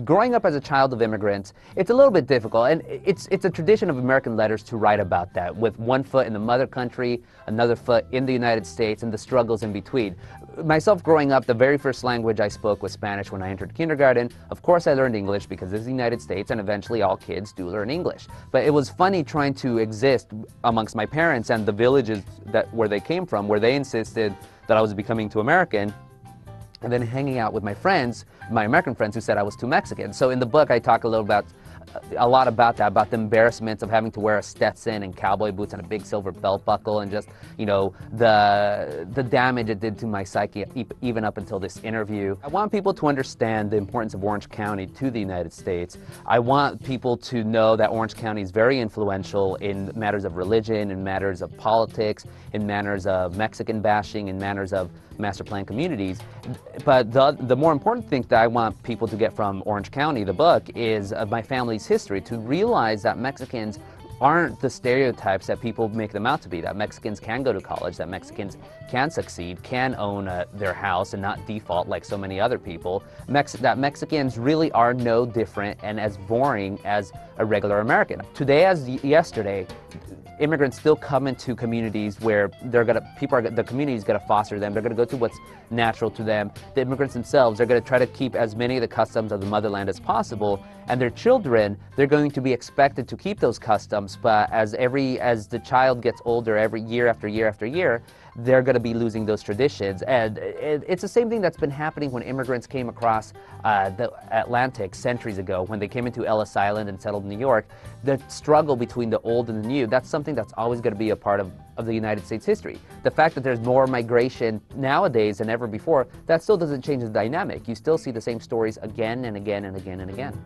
growing up as a child of immigrants, it's a little bit difficult, and it's a tradition of American letters to write about that, with one foot in the mother country, another foot in the United States, and the struggles in between. Myself growing up, the very first language I spoke was Spanish when I entered kindergarten. Of course I learned English because this is the United States, and eventually all kids do learn English. But it was funny trying to exist amongst my parents and the villages where they came from, where they insisted that I was becoming too American, and then hanging out with my friends, my American friends, who said I was too Mexican. So in the book I talk a lot about that, about the embarrassments of having to wear a Stetson and cowboy boots and a big silver belt buckle, and just, you know, the damage it did to my psyche even up until this interview. I want people to understand the importance of Orange County to the United States. I want people to know that Orange County is very influential in matters of religion, in matters of politics, in matters of Mexican bashing, in matters of master plan communities. But the more important thing that I want people to get from Orange County, the book, is my family's history, to realize that Mexicans aren't the stereotypes that people make them out to be, that Mexicans can go to college, that Mexicans can succeed, can own their house and not default like so many other people, that Mexicans really are no different and as boring as a regular American. Today as yesterday, immigrants still come into communities where the community is going to foster them. They're going to go to what's natural to them. The immigrants themselves are going to try to keep as many of the customs of the motherland as possible, and their children, they're going to be expected to keep those customs, but as the child gets older, every year after year after year, they're going to be losing those traditions. And it's the same thing that's been happening when immigrants came across the Atlantic centuries ago, when they came into Ellis Island and settled in New York. The struggle between the old and the new, that's something that's always going to be a part of the United States history. The fact that there's more migration nowadays than ever before, that still doesn't change the dynamic. You still see the same stories again and again and again and again.